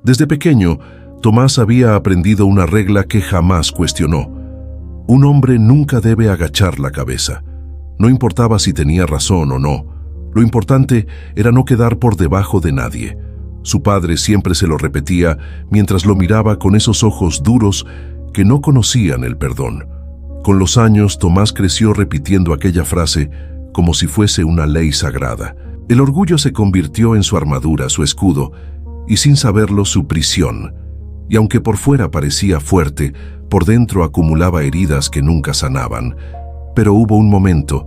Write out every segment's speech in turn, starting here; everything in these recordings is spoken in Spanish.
Desde pequeño, Tomás había aprendido una regla que jamás cuestionó. Un hombre nunca debe agachar la cabeza. No importaba si tenía razón o no. Lo importante era no quedar por debajo de nadie. Su padre siempre se lo repetía mientras lo miraba con esos ojos duros que no conocían el perdón. Con los años, Tomás creció repitiendo aquella frase como si fuese una ley sagrada. El orgullo se convirtió en su armadura, su escudo, y sin saberlo, su prisión. Y aunque por fuera parecía fuerte, por dentro acumulaba heridas que nunca sanaban. Pero hubo un momento,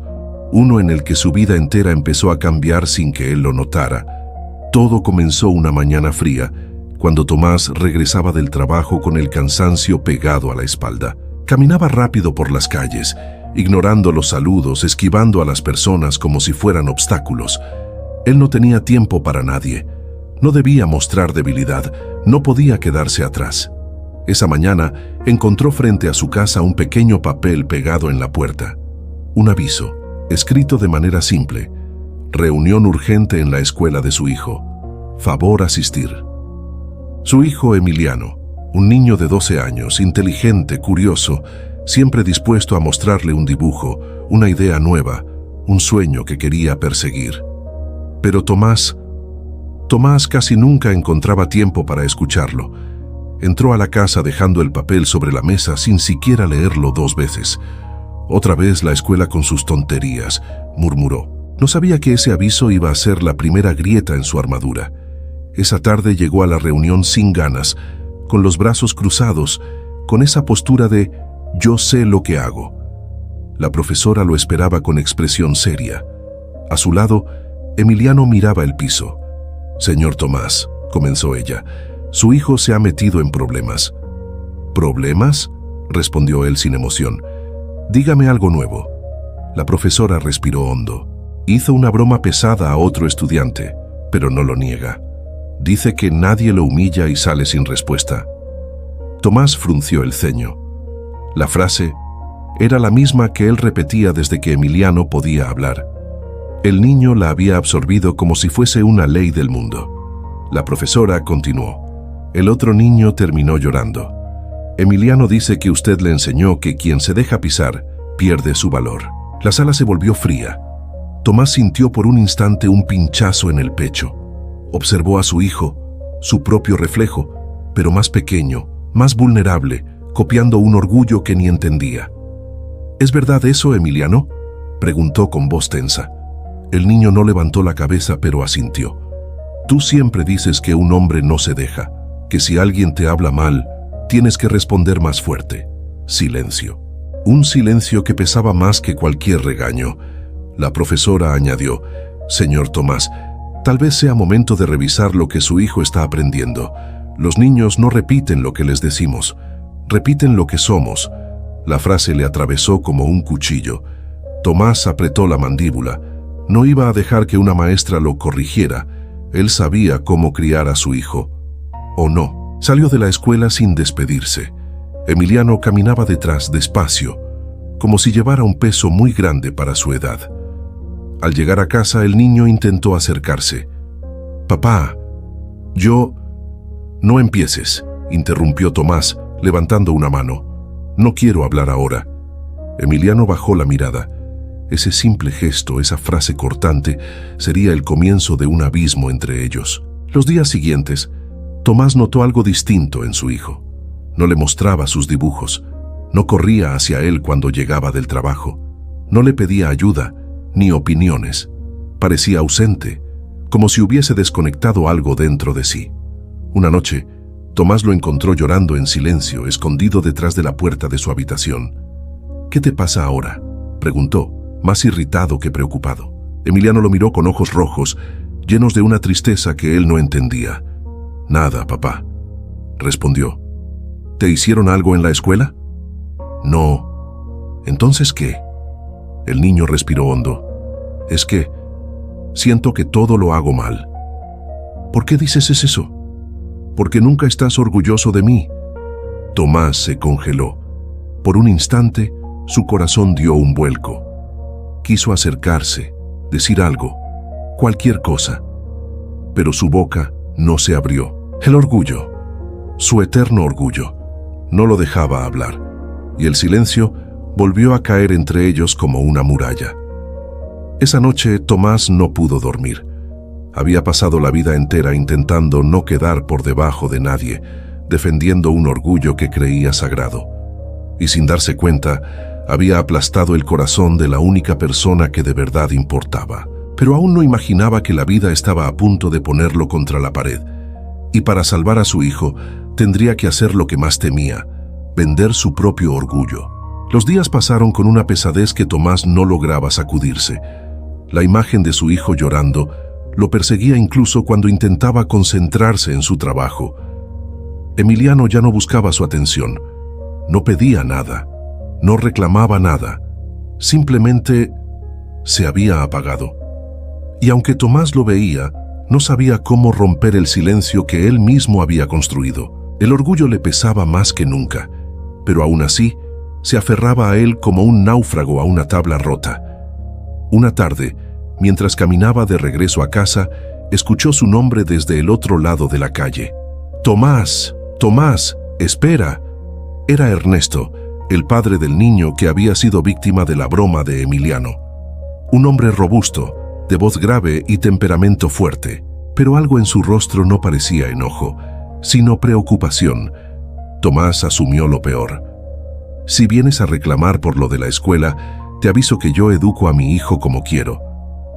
uno en el que su vida entera empezó a cambiar sin que él lo notara. Todo comenzó una mañana fría, cuando Tomás regresaba del trabajo con el cansancio pegado a la espalda. Caminaba rápido por las calles, ignorando los saludos, esquivando a las personas como si fueran obstáculos. Él no tenía tiempo para nadie. No debía mostrar debilidad, no podía quedarse atrás. Esa mañana encontró frente a su casa un pequeño papel pegado en la puerta. Un aviso, escrito de manera simple. Reunión urgente en la escuela de su hijo. Favor asistir. Su hijo Emiliano, un niño de 12 años, inteligente, curioso, siempre dispuesto a mostrarle un dibujo, una idea nueva, un sueño que quería perseguir. Pero Tomás casi nunca encontraba tiempo para escucharlo. Entró a la casa dejando el papel sobre la mesa sin siquiera leerlo 2 veces. Otra vez la escuela con sus tonterías, murmuró. No sabía que ese aviso iba a ser la primera grieta en su armadura. Esa tarde llegó a la reunión sin ganas, con los brazos cruzados, con esa postura de «yo sé lo que hago». La profesora lo esperaba con expresión seria. A su lado, Emiliano miraba el piso. «Señor Tomás», comenzó ella, «su hijo se ha metido en problemas». «¿Problemas?», respondió él sin emoción. «Dígame algo nuevo». La profesora respiró hondo. Hizo una broma pesada a otro estudiante, pero no lo niega. Dice que nadie lo humilla y sale sin respuesta. Tomás frunció el ceño. La frase era la misma que él repetía desde que Emiliano podía hablar. El niño la había absorbido como si fuese una ley del mundo. La profesora continuó. El otro niño terminó llorando. Emiliano dice que usted le enseñó que quien se deja pisar pierde su valor. La sala se volvió fría. Tomás sintió por un instante un pinchazo en el pecho. Observó a su hijo, su propio reflejo, pero más pequeño, más vulnerable, copiando un orgullo que ni entendía. ¿Es verdad eso, Emiliano?, preguntó con voz tensa. El niño no levantó la cabeza, pero asintió. Tú siempre dices que un hombre no se deja, que si alguien te habla mal, tienes que responder más fuerte. Silencio. Un silencio que pesaba más que cualquier regaño. La profesora añadió, «Señor Tomás, tal vez sea momento de revisar lo que su hijo está aprendiendo. Los niños no repiten lo que les decimos, repiten lo que somos». La frase le atravesó como un cuchillo. Tomás apretó la mandíbula. No iba a dejar que una maestra lo corrigiera. Él sabía cómo criar a su hijo. ¿O no? Salió de la escuela sin despedirse. Emiliano caminaba detrás despacio, como si llevara un peso muy grande para su edad. Al llegar a casa, el niño intentó acercarse. «Papá, yo...» «No empieces», interrumpió Tomás, levantando una mano. «No quiero hablar ahora». Emiliano bajó la mirada. Ese simple gesto, esa frase cortante, sería el comienzo de un abismo entre ellos. Los días siguientes, Tomás notó algo distinto en su hijo. No le mostraba sus dibujos, no corría hacia él cuando llegaba del trabajo, no le pedía ayuda ni opiniones. Parecía ausente, como si hubiese desconectado algo dentro de sí. Una noche, Tomás lo encontró llorando en silencio, escondido detrás de la puerta de su habitación. «¿Qué te pasa ahora?», preguntó, más irritado que preocupado. Emiliano lo miró con ojos rojos, llenos de una tristeza que él no entendía. «Nada, papá», respondió. «¿Te hicieron algo en la escuela?». «No». «¿Entonces qué?». El niño respiró hondo. «Es que siento que todo lo hago mal». «¿Por qué dices eso?». «Porque nunca estás orgulloso de mí». Tomás se congeló. Por un instante, su corazón dio un vuelco. Quiso acercarse, decir algo, cualquier cosa. Pero su boca no se abrió. El orgullo, su eterno orgullo, no lo dejaba hablar, y el silencio volvió a caer entre ellos como una muralla. Esa noche Tomás no pudo dormir. Había pasado la vida entera intentando no quedar por debajo de nadie, defendiendo un orgullo que creía sagrado. Y sin darse cuenta, había aplastado el corazón de la única persona que de verdad importaba. Pero aún no imaginaba que la vida estaba a punto de ponerlo contra la pared. Y para salvar a su hijo, tendría que hacer lo que más temía, vender su propio orgullo. Los días pasaron con una pesadez que Tomás no lograba sacudirse. La imagen de su hijo llorando lo perseguía incluso cuando intentaba concentrarse en su trabajo. Emiliano ya no buscaba su atención, no pedía nada, no reclamaba nada, simplemente se había apagado. Y aunque Tomás lo veía, no sabía cómo romper el silencio que él mismo había construido. El orgullo le pesaba más que nunca, pero aún así se aferraba a él como un náufrago a una tabla rota. Una tarde, mientras caminaba de regreso a casa, escuchó su nombre desde el otro lado de la calle. «Tomás, Tomás, espera». Era Ernesto, el padre del niño que había sido víctima de la broma de Emiliano. Un hombre robusto, de voz grave y temperamento fuerte, pero algo en su rostro no parecía enojo, sino preocupación. Tomás asumió lo peor. «Si vienes a reclamar por lo de la escuela, te aviso que yo educo a mi hijo como quiero»,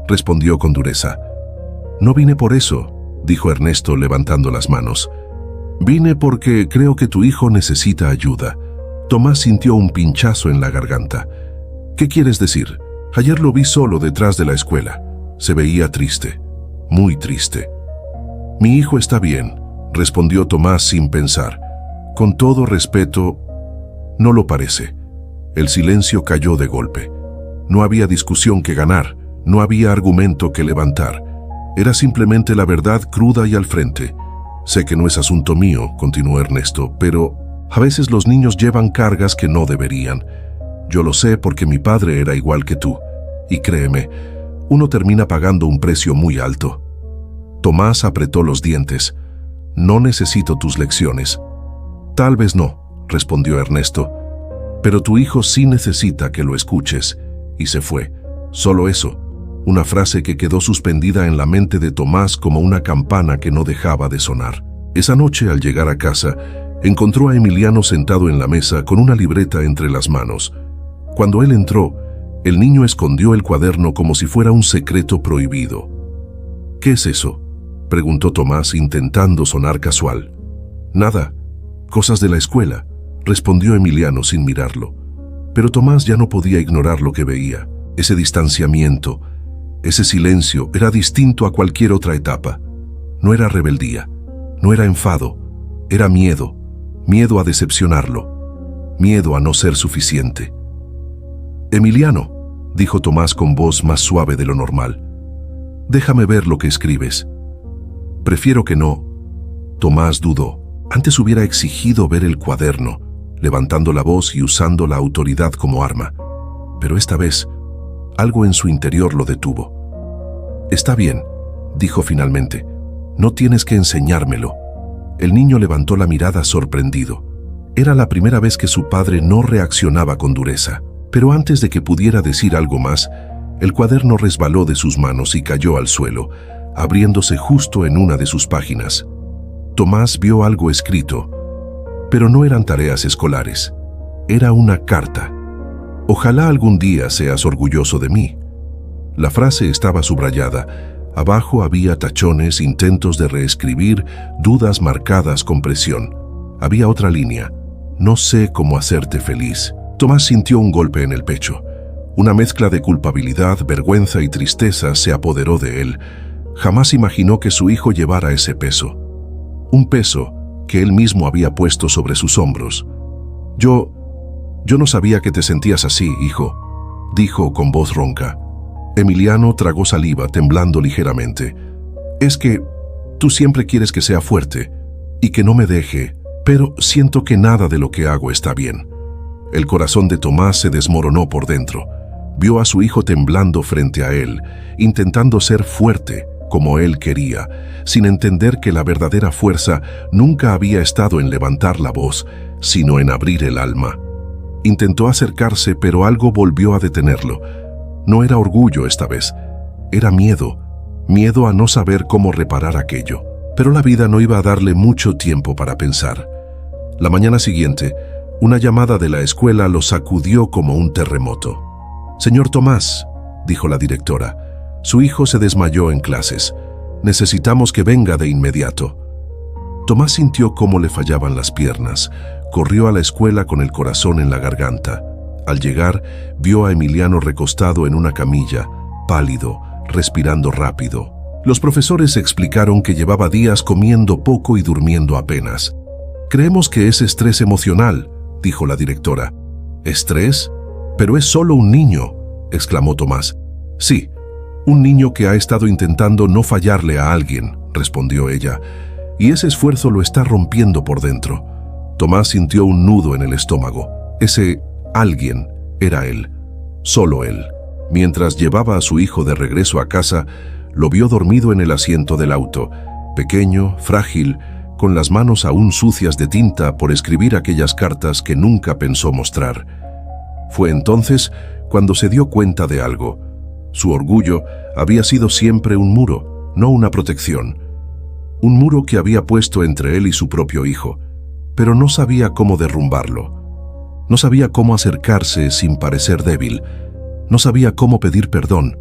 respondió con dureza. «No vine por eso», dijo Ernesto levantando las manos. «Vine porque creo que tu hijo necesita ayuda». Tomás sintió un pinchazo en la garganta. «¿Qué quieres decir? Ayer lo vi solo detrás de la escuela. Se veía triste, muy triste». «Mi hijo está bien», respondió Tomás sin pensar. «Con todo respeto, no lo parece». El silencio cayó de golpe. No había discusión que ganar, no había argumento que levantar. Era simplemente la verdad cruda y al frente. «Sé que no es asunto mío», continuó Ernesto, «pero a veces los niños llevan cargas que no deberían. Yo lo sé porque mi padre era igual que tú. Y créeme, uno termina pagando un precio muy alto». Tomás apretó los dientes. «No necesito tus lecciones». «Tal vez no», respondió Ernesto, «pero tu hijo sí necesita que lo escuches». Y se fue. Solo eso, una frase que quedó suspendida en la mente de Tomás como una campana que no dejaba de sonar. Esa noche, al llegar a casa, encontró a Emiliano sentado en la mesa con una libreta entre las manos. Cuando él entró, el niño escondió el cuaderno como si fuera un secreto prohibido. «¿Qué es eso?», preguntó Tomás intentando sonar casual. «Nada, cosas de la escuela», respondió Emiliano sin mirarlo. Pero Tomás ya no podía ignorar lo que veía. Ese distanciamiento, ese silencio era distinto a cualquier otra etapa. No era rebeldía, no era enfado, era miedo, miedo a decepcionarlo, miedo a no ser suficiente. «Emiliano», dijo Tomás con voz más suave de lo normal, «déjame ver lo que escribes». «Prefiero que no». Tomás dudó. Antes hubiera exigido ver el cuaderno, levantando la voz y usando la autoridad como arma. Pero esta vez, algo en su interior lo detuvo. «Está bien», dijo finalmente, «no tienes que enseñármelo». El niño levantó la mirada sorprendido. Era la primera vez que su padre no reaccionaba con dureza. Pero antes de que pudiera decir algo más, el cuaderno resbaló de sus manos y cayó al suelo, abriéndose justo en una de sus páginas. Tomás vio algo escrito, pero no eran tareas escolares. Era una carta. «Ojalá algún día seas orgulloso de mí». La frase estaba subrayada. Abajo había tachones, intentos de reescribir, dudas marcadas con presión. Había otra línea. «No sé cómo hacerte feliz». Tomás sintió un golpe en el pecho. Una mezcla de culpabilidad, vergüenza y tristeza se apoderó de él. Jamás imaginó que su hijo llevara ese peso. Un peso que él mismo había puesto sobre sus hombros. Yo no sabía que te sentías así, hijo», dijo con voz ronca. Emiliano tragó saliva, temblando ligeramente. «Es que tú siempre quieres que sea fuerte y que no me deje, pero siento que nada de lo que hago está bien». El corazón de Tomás se desmoronó por dentro. Vio a su hijo temblando frente a él, intentando ser fuerte, como él quería, sin entender que la verdadera fuerza nunca había estado en levantar la voz, sino en abrir el alma. Intentó acercarse, pero algo volvió a detenerlo. No era orgullo esta vez, era miedo a no saber cómo reparar aquello. Pero la vida no iba a darle mucho tiempo para pensar. La mañana siguiente, una llamada de la escuela lo sacudió como un terremoto. «Señor Tomás», dijo la directora, «su hijo se desmayó en clases. Necesitamos que venga de inmediato». Tomás sintió cómo le fallaban las piernas. Corrió a la escuela con el corazón en la garganta. Al llegar, vio a Emiliano recostado en una camilla, pálido, respirando rápido. Los profesores explicaron que llevaba días comiendo poco y durmiendo apenas. «Creemos que es estrés emocional», dijo la directora. «¿Estrés? Pero es solo un niño», exclamó Tomás. «Sí, un niño que ha estado intentando no fallarle a alguien», respondió ella, «y ese esfuerzo lo está rompiendo por dentro». Tomás sintió un nudo en el estómago. Ese alguien era él, solo él. Mientras llevaba a su hijo de regreso a casa, lo vio dormido en el asiento del auto, pequeño, frágil, con las manos aún sucias de tinta por escribir aquellas cartas que nunca pensó mostrar. Fue entonces cuando se dio cuenta de algo. Su orgullo había sido siempre un muro, no una protección. Un muro que había puesto entre él y su propio hijo, pero no sabía cómo derrumbarlo. No sabía cómo acercarse sin parecer débil. No sabía cómo pedir perdón,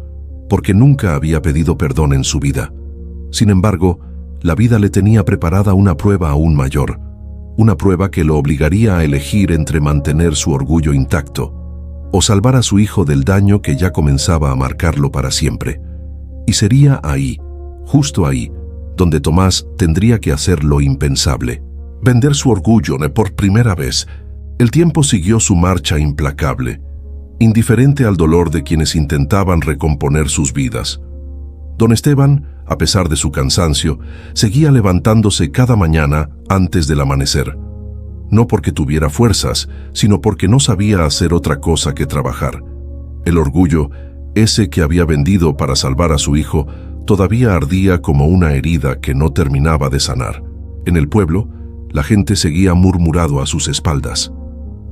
porque nunca había pedido perdón en su vida. Sin embargo, la vida le tenía preparada una prueba aún mayor, una prueba que lo obligaría a elegir entre mantener su orgullo intacto o salvar a su hijo del daño que ya comenzaba a marcarlo para siempre. Y sería ahí, justo ahí, donde Tomás tendría que hacer lo impensable: vender su orgullo por primera vez. El tiempo siguió su marcha implacable, indiferente al dolor de quienes intentaban recomponer sus vidas. Don Esteban, a pesar de su cansancio, seguía levantándose cada mañana antes del amanecer. No porque tuviera fuerzas, sino porque no sabía hacer otra cosa que trabajar. El orgullo, ese que había vendido para salvar a su hijo, todavía ardía como una herida que no terminaba de sanar. En el pueblo, la gente seguía murmurando a sus espaldas.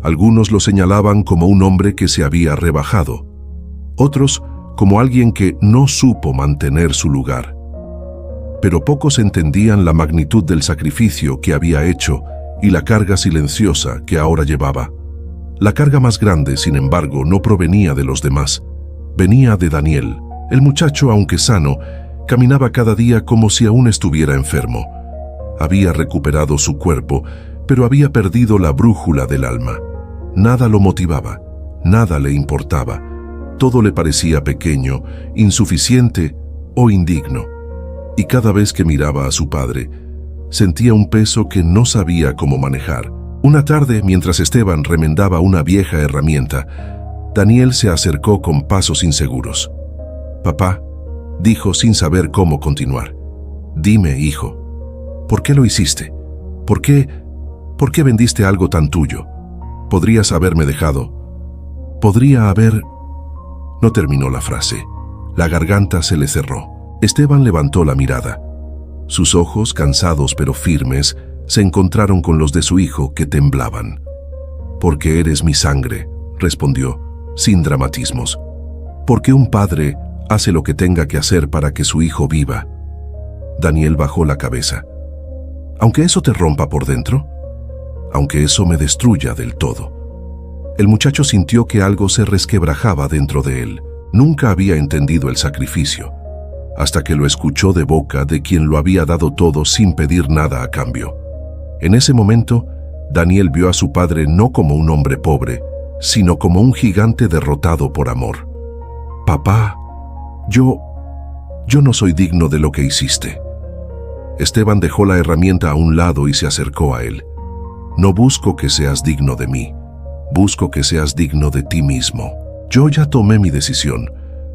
Algunos lo señalaban como un hombre que se había rebajado, otros como alguien que no supo mantener su lugar. Pero pocos entendían la magnitud del sacrificio que había hecho y la carga silenciosa que ahora llevaba. La carga más grande, sin embargo, no provenía de los demás. Venía de Daniel. El muchacho, aunque sano, caminaba cada día como si aún estuviera enfermo. Había recuperado su cuerpo, pero había perdido la brújula del alma. Nada lo motivaba, nada le importaba. Todo le parecía pequeño, insuficiente o indigno. Y cada vez que miraba a su padre, sentía un peso que no sabía cómo manejar. Una tarde, mientras Esteban remendaba una vieja herramienta, Daniel se acercó con pasos inseguros. «Papá», dijo sin saber cómo continuar. «Dime, hijo, ¿por qué lo hiciste? ¿Por qué vendiste algo tan tuyo? Podrías haberme dejado. Podría haber...» No terminó la frase. La garganta se le cerró. Esteban levantó la mirada. Sus ojos, cansados pero firmes, se encontraron con los de su hijo, que temblaban. «Porque eres mi sangre», respondió, sin dramatismos. «Porque un padre hace lo que tenga que hacer para que su hijo viva». Daniel bajó la cabeza. «¿Aunque eso te rompa por dentro? Aunque eso me destruya del todo». El muchacho sintió que algo se resquebrajaba dentro de él. Nunca había entendido el sacrificio, hasta que lo escuchó de boca de quien lo había dado todo sin pedir nada a cambio. En ese momento, Daniel vio a su padre no como un hombre pobre, sino como un gigante derrotado por amor. «Papá, yo no soy digno de lo que hiciste». Esteban dejó la herramienta a un lado y se acercó a él. «No busco que seas digno de mí. Busco que seas digno de ti mismo. Yo ya tomé mi decisión.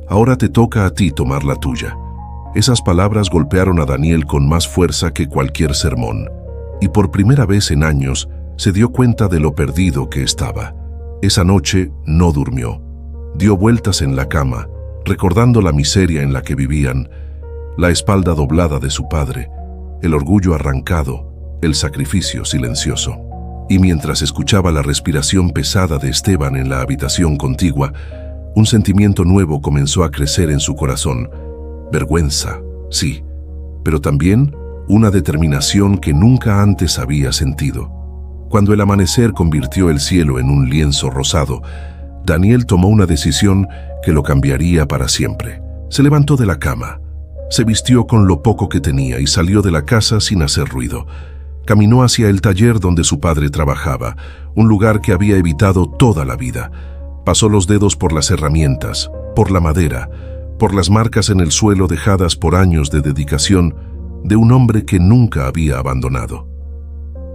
Ahora te toca a ti tomar la tuya». Esas palabras golpearon a Daniel con más fuerza que cualquier sermón, y por primera vez en años se dio cuenta de lo perdido que estaba. Esa noche no durmió. Dio vueltas en la cama, recordando la miseria en la que vivían, la espalda doblada de su padre, el orgullo arrancado, el sacrificio silencioso. Y mientras escuchaba la respiración pesada de Esteban en la habitación contigua, un sentimiento nuevo comenzó a crecer en su corazón. Vergüenza, sí, pero también una determinación que nunca antes había sentido. Cuando el amanecer convirtió el cielo en un lienzo rosado, Daniel tomó una decisión que lo cambiaría para siempre. Se levantó de la cama, se vistió con lo poco que tenía y salió de la casa sin hacer ruido. Caminó hacia el taller donde su padre trabajaba, un lugar que había evitado toda la vida. Pasó los dedos por las herramientas, por la madera, por las marcas en el suelo dejadas por años de dedicación de un hombre que nunca había abandonado.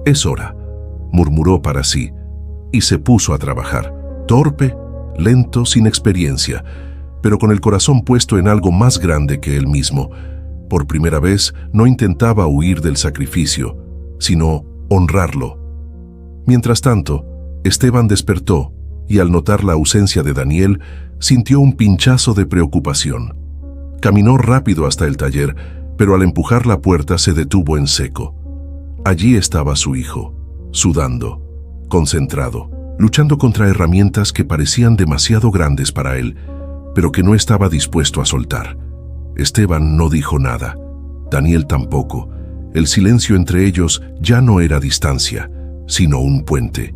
«Es hora», murmuró para sí, y se puso a trabajar. Torpe, lento, sin experiencia, pero con el corazón puesto en algo más grande que él mismo. Por primera vez no intentaba huir del sacrificio, sino honrarlo. Mientras tanto, Esteban despertó y al notar la ausencia de Daniel, sintió un pinchazo de preocupación. Caminó rápido hasta el taller, pero al empujar la puerta se detuvo en seco. Allí estaba su hijo, sudando, concentrado, luchando contra herramientas que parecían demasiado grandes para él, pero que no estaba dispuesto a soltar. Esteban no dijo nada, Daniel tampoco. El silencio entre ellos ya no era distancia, sino un puente,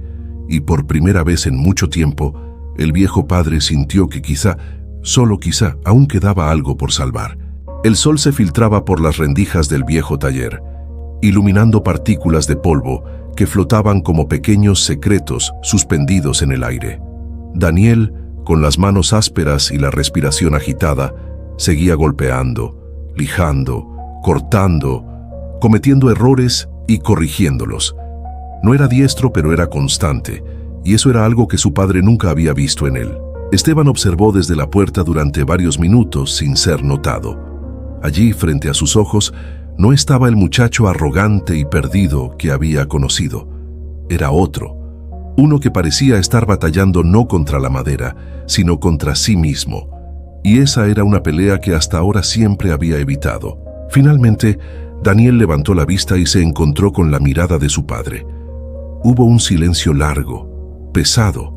y por primera vez en mucho tiempo, el viejo padre sintió que quizá, solo quizá, aún quedaba algo por salvar. El sol se filtraba por las rendijas del viejo taller, iluminando partículas de polvo que flotaban como pequeños secretos suspendidos en el aire. Daniel, con las manos ásperas y la respiración agitada, seguía golpeando, lijando, cortando, cometiendo errores y corrigiéndolos. No era diestro, pero era constante, y eso era algo que su padre nunca había visto en él. Esteban observó desde la puerta durante varios minutos sin ser notado. Allí, frente a sus ojos, no estaba el muchacho arrogante y perdido que había conocido. Era otro, uno que parecía estar batallando no contra la madera, sino contra sí mismo. Y esa era una pelea que hasta ahora siempre había evitado. Finalmente, Daniel levantó la vista y se encontró con la mirada de su padre. Hubo un silencio largo, pesado,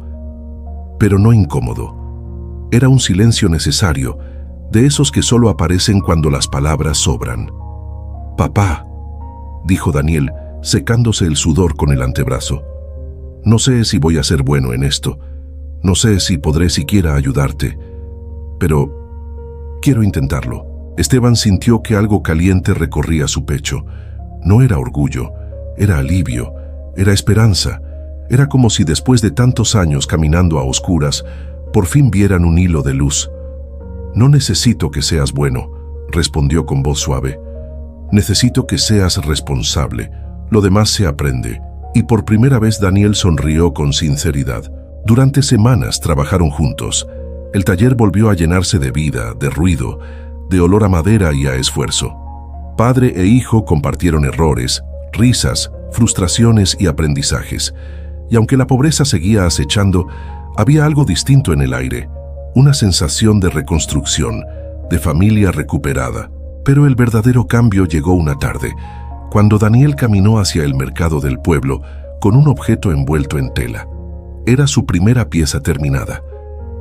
pero no incómodo. Era un silencio necesario, de esos que solo aparecen cuando las palabras sobran. «Papá», dijo Daniel, secándose el sudor con el antebrazo. «No sé si voy a ser bueno en esto. No sé si podré siquiera ayudarte. Pero quiero intentarlo». Esteban sintió que algo caliente recorría su pecho. No era orgullo, era alivio, era esperanza. Era como si después de tantos años caminando a oscuras, por fin vieran un hilo de luz. «No necesito que seas bueno», respondió con voz suave. «Necesito que seas responsable. Lo demás se aprende». Y por primera vez Daniel sonrió con sinceridad. Durante semanas trabajaron juntos. El taller volvió a llenarse de vida, de ruido, de olor a madera y a esfuerzo. Padre e hijo compartieron errores, risas, frustraciones y aprendizajes. Y aunque la pobreza seguía acechando, había algo distinto en el aire, una sensación de reconstrucción, de familia recuperada. Pero el verdadero cambio llegó una tarde, cuando Daniel caminó hacia el mercado del pueblo con un objeto envuelto en tela. Era su primera pieza terminada.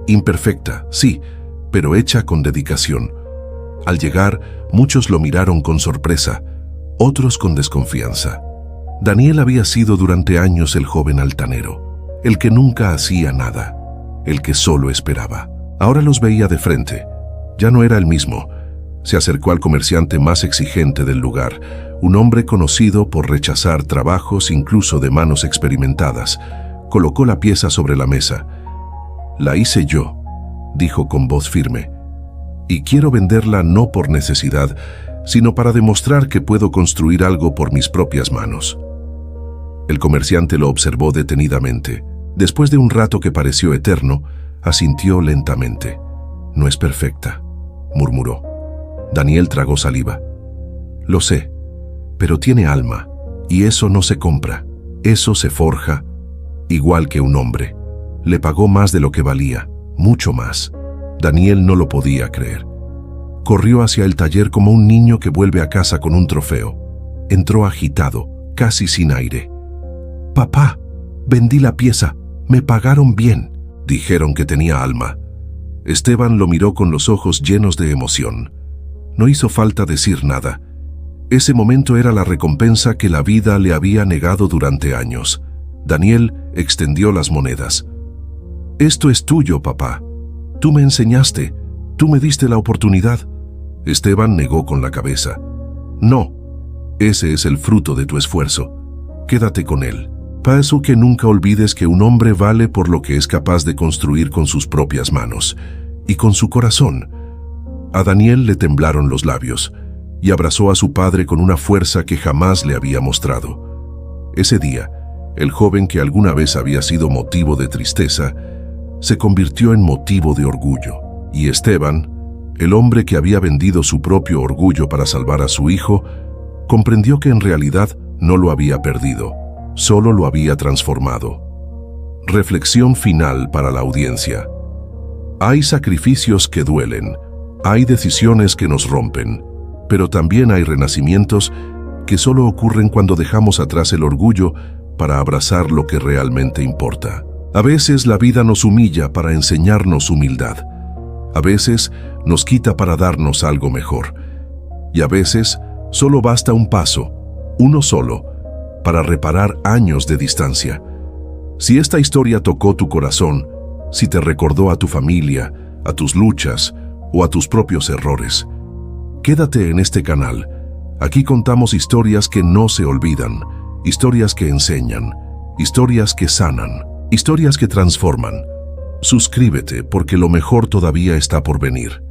Imperfecta, sí, pero hecha con dedicación. Al llegar, muchos lo miraron con sorpresa, otros con desconfianza. Daniel había sido durante años el joven altanero, el que nunca hacía nada, el que solo esperaba. Ahora los veía de frente. Ya no era el mismo. Se acercó al comerciante más exigente del lugar, un hombre conocido por rechazar trabajos incluso de manos experimentadas. Colocó la pieza sobre la mesa. «La hice yo», dijo con voz firme, «y quiero venderla no por necesidad, sino para demostrar que puedo construir algo por mis propias manos». El comerciante lo observó detenidamente. Después de un rato que pareció eterno, asintió lentamente. «No es perfecta», murmuró. Daniel tragó saliva. «Lo sé, pero tiene alma, y eso no se compra, eso se forja, igual que un hombre». Le pagó más de lo que valía, mucho más. Daniel no lo podía creer. Corrió hacia el taller como un niño que vuelve a casa con un trofeo. Entró agitado, casi sin aire. «Papá, vendí la pieza, me pagaron bien», dijeron que tenía alma. Esteban lo miró con los ojos llenos de emoción. No hizo falta decir nada. Ese momento era la recompensa que la vida le había negado durante años. Daniel extendió las monedas. «Esto es tuyo, papá. Tú me enseñaste, tú me diste la oportunidad». Esteban negó con la cabeza. «No, ese es el fruto de tu esfuerzo. Quédate con él. Paso que nunca olvides que un hombre vale por lo que es capaz de construir con sus propias manos y con su corazón». A Daniel le temblaron los labios y abrazó a su padre con una fuerza que jamás le había mostrado. Ese día, el joven que alguna vez había sido motivo de tristeza, se convirtió en motivo de orgullo. Y Esteban, el hombre que había vendido su propio orgullo para salvar a su hijo, comprendió que en realidad no lo había perdido, solo lo había transformado. Reflexión final para la audiencia. Hay sacrificios que duelen, hay decisiones que nos rompen, pero también hay renacimientos que solo ocurren cuando dejamos atrás el orgullo para abrazar lo que realmente importa. A veces la vida nos humilla para enseñarnos humildad. A veces nos quita para darnos algo mejor. Y a veces solo basta un paso, uno solo, para reparar años de distancia. Si esta historia tocó tu corazón, si te recordó a tu familia, a tus luchas o a tus propios errores, quédate en este canal. Aquí contamos historias que no se olvidan, historias que enseñan, historias que sanan, historias que transforman. Suscríbete porque lo mejor todavía está por venir.